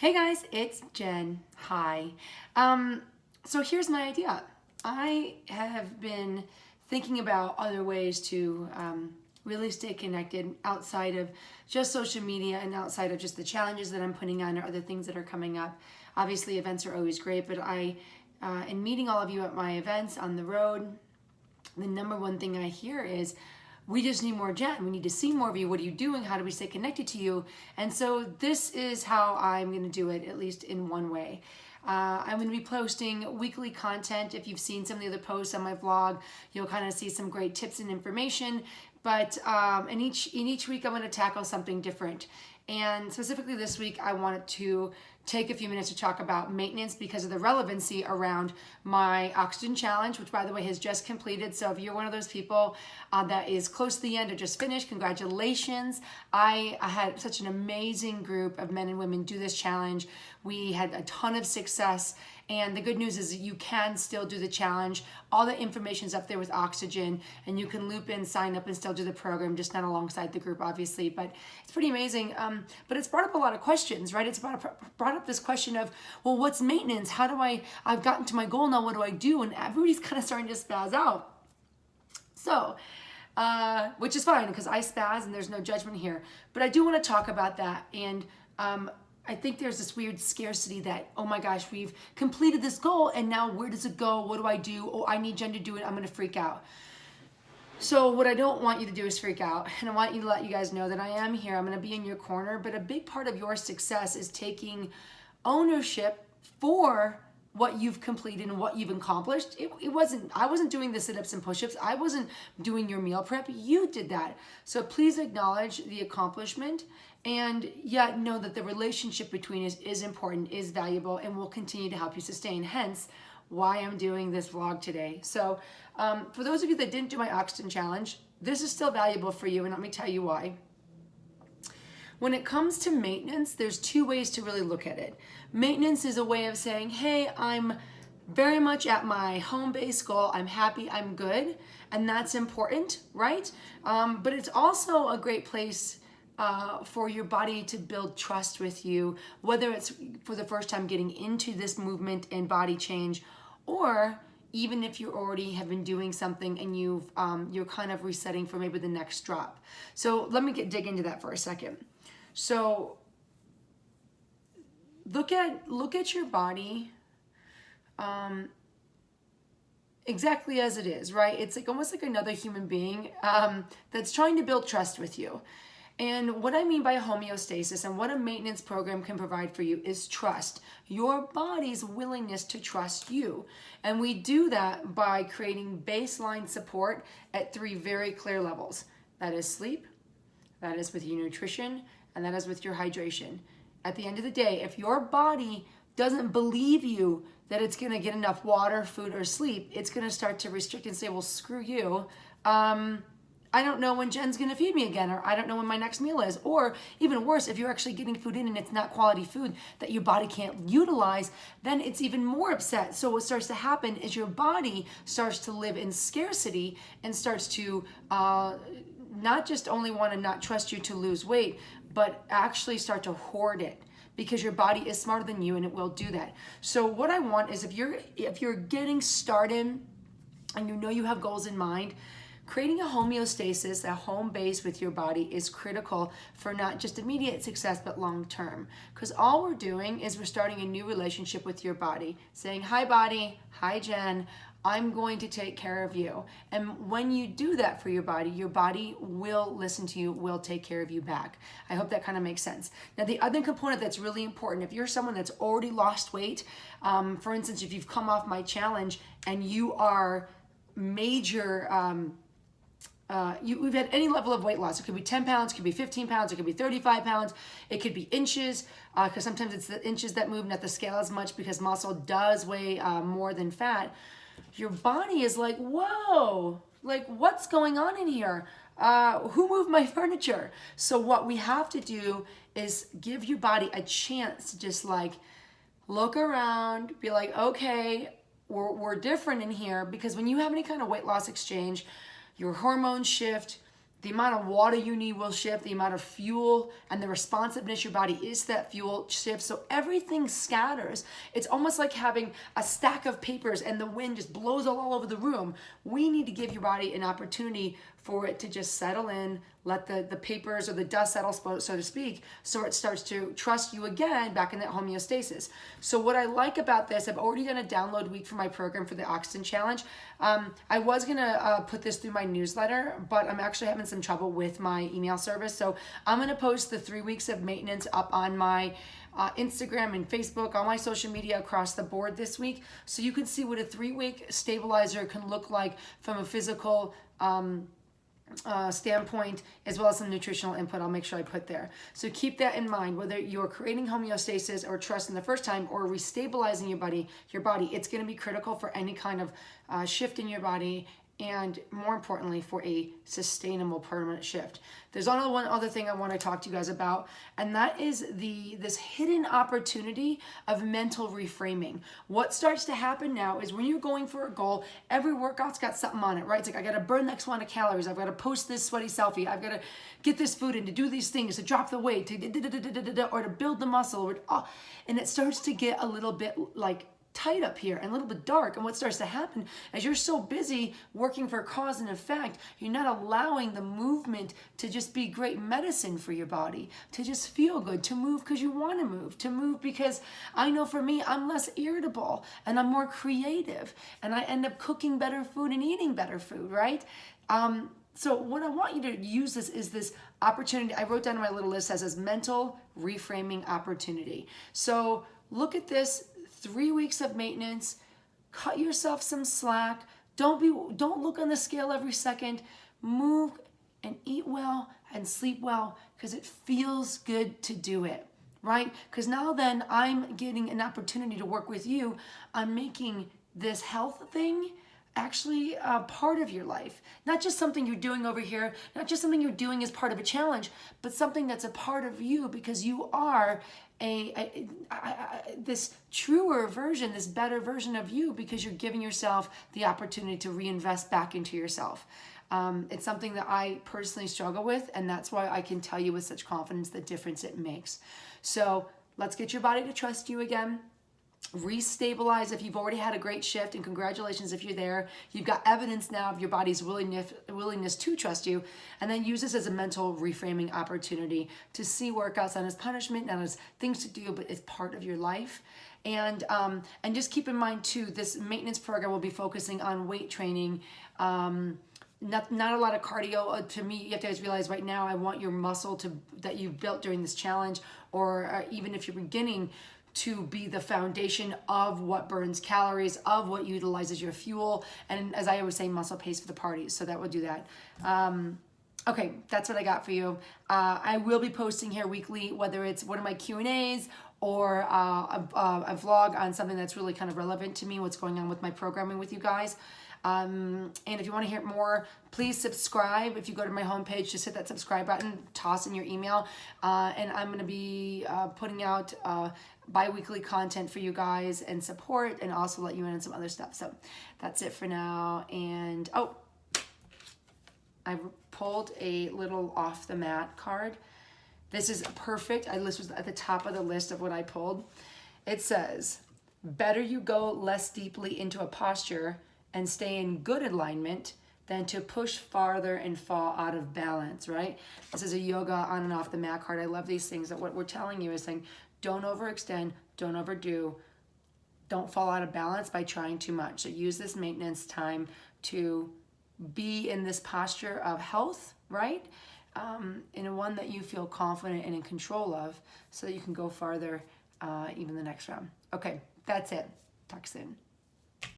Hey guys, it's Jen. Hi. So here's my idea. I have been thinking about other ways to really stay connected outside of just social media and outside of just the challenges that I'm putting on or other things that are coming up. Obviously, events are always great, but in meeting all of you at my events on the road, the number one thing I hear is, we just need more Jen. We need to see more of you. What are you doing? How do we stay connected to you? And so this is how I'm going to do it, at least in one way. I'm going to be posting weekly content. If you've seen some of the other posts on my vlog, you'll kind of see some great tips and information. But in each week, I'm going to tackle something different. And specifically this week, I wanted to take a few minutes to talk about maintenance because of the relevancy around my oxygen challenge, which by the way has just completed. So if you're one of those people that is close to the end or just finished, congratulations. I had such an amazing group of men and women do this challenge. We had a ton of success. And the good news is you can still do the challenge. All the information's up there with oxygen, and you can loop in, sign up, and still do the program, just not alongside the group, obviously. But it's pretty amazing. But it's brought up a lot of questions, right? It's brought up this question of, well, what's maintenance? How do I've gotten to my goal now, what do I do? And everybody's kind of starting to spaz out. So, which is fine because I spaz and there's no judgment here. But I do want to talk about that. And I think there's this weird scarcity that, oh my gosh, we've completed this goal and now where does it go? What do I do? Oh, I need Jen to do it. I'm going to freak out. So what I don't want you to do is freak out. And I want you to let you guys know that I am here. I'm going to be in your corner. But a big part of your success is taking ownership for what you've completed and what you've accomplished. I wasn't doing the sit-ups and push-ups. I wasn't doing your meal prep. You did that. So please acknowledge the accomplishment and yet know that the relationship between us is important, is valuable, and will continue to help you sustain. Hence, why I'm doing this vlog today. So for those of you that didn't do my oxygen challenge, this is still valuable for you, and let me tell you why. When it comes to maintenance, there's two ways to really look at it. Maintenance is a way of saying, hey, I'm very much at my home base goal. I'm happy, I'm good, and that's important, right? But it's also a great place for your body to build trust with you, whether it's for the first time getting into this movement and body change, or even if you already have been doing something and you're kind of resetting for maybe the next drop. So let me dig into that for a second. So look at your body exactly as it is, right? It's like almost like another human being that's trying to build trust with you. And what I mean by homeostasis and what a maintenance program can provide for you is trust. Your body's willingness to trust you. And we do that by creating baseline support at three very clear levels. That is sleep, that is with your nutrition, and that is with your hydration. At the end of the day, if your body doesn't believe you that it's gonna get enough water, food, or sleep, it's gonna start to restrict and say, well, screw you. I don't know when Jen's gonna feed me again, or I don't know when my next meal is. Or even worse, if you're actually getting food in and it's not quality food that your body can't utilize, then it's even more upset. So what starts to happen is your body starts to live in scarcity and starts to not just only wanna not trust you to lose weight, but actually start to hoard it because your body is smarter than you and it will do that. So what I want is if you're getting started and you know you have goals in mind, creating a homeostasis, a home base with your body is critical for not just immediate success, but long-term. Because all we're doing is we're starting a new relationship with your body, saying, hi body, hi Jen, I'm going to take care of you. And when you do that for your body will listen to you, will take care of you back. I hope that kind of makes sense. Now, the other component that's really important, if you're someone that's already lost weight, for instance, if you've come off my challenge and you are major, we've had any level of weight loss. It could be 10 pounds, it could be 15 pounds, it could be 35 pounds, it could be inches, because sometimes it's the inches that move, not the scale as much, because muscle does weigh more than fat. Your body is like, whoa, like what's going on in here? Who moved my furniture? So what we have to do is give your body a chance to just like look around, be like, okay, we're different in here, because when you have any kind of weight loss exchange, your hormones shift, The amount of water you need will shift, the amount of fuel and the responsiveness your body is to that fuel shifts. So everything scatters. It's almost like having a stack of papers and the wind just blows all over the room. We need to give your body an opportunity for it to just settle in, let the papers or the dust settle, so to speak, so it starts to trust you again back in that homeostasis. So what I like about this, I've already done a download week for my program for the Oxygen Challenge. I was gonna put this through my newsletter, but I'm actually having some trouble with my email service. So I'm gonna post the 3 weeks of maintenance up on my Instagram and Facebook, all my social media across the board this week. So you can see what a 3-week stabilizer can look like from a physical standpoint, as well as some nutritional input I'll make sure I put there. So keep that in mind, whether you're creating homeostasis or trust in the first time or restabilizing your body, it's going to be critical for any kind of shift in your body, and more importantly, for a sustainable permanent shift. There's only one other thing I want to talk to you guys about, and that is this hidden opportunity of mental reframing. What starts to happen now is when you're going for a goal, every workout's got something on it, right? It's like, I got to burn X amount of calories, I've got to post this sweaty selfie, I've got to get this food in, to do these things, to drop the weight, or to build the muscle, and it starts to get a little bit like tight up here and a little bit dark. And what starts to happen is you're so busy working for cause and effect, you're not allowing the movement to just be great medicine for your body, to just feel good, to move because you want to move because I know for me, I'm less irritable and I'm more creative and I end up cooking better food and eating better food, right? So what I want you to use is this opportunity. I wrote down on my little list as this mental reframing opportunity. So look at this. 3 weeks of maintenance, cut yourself some slack. Don't look on the scale every second. Move and eat well and sleep well because it feels good to do it, right? Because now then I'm getting an opportunity to work with you on making this health thing actually a part of your life. Not just something you're doing over here, not just something you're doing as part of a challenge, but something that's a part of you because you are this truer version, this better version of you because you're giving yourself the opportunity to reinvest back into yourself. It's something that I personally struggle with, and that's why I can tell you with such confidence the difference it makes. So let's get your body to trust you again. Restabilize if you've already had a great shift, and congratulations if you're there. You've got evidence now of your body's willingness to trust you, and then use this as a mental reframing opportunity to see workouts not as punishment, not as things to do, but as part of your life. And just keep in mind too, this maintenance program will be focusing on weight training. Not a lot of cardio. To me, you have to guys realize right now, I want your muscle that you've built during this challenge, or even if you're beginning, to be the foundation of what burns calories, of what utilizes your fuel. And as I always say, muscle pays for the party. So that will do that. Okay, that's what I got for you. I will be posting here weekly, whether it's one of my Q&As or a vlog on something that's really kind of relevant to me, what's going on with my programming with you guys. And if you want to hear more, please subscribe. If you go to my homepage, just hit that subscribe button, toss in your email, and I'm going to be putting out bi-weekly content for you guys and support, and also let you in on some other stuff. So that's it for now. And I pulled a little off the mat card. This is perfect. This was at the top of the list of what I pulled. It says, better you go less deeply into a posture and stay in good alignment than to push farther and fall out of balance, right? This is a yoga on and off the mat card. I love these things. That what we're telling you is saying, don't overextend, don't overdo, don't fall out of balance by trying too much. So use this maintenance time to be in this posture of health, right? In one that you feel confident and in control of, so that you can go farther even the next round. Okay, that's it. Talk soon.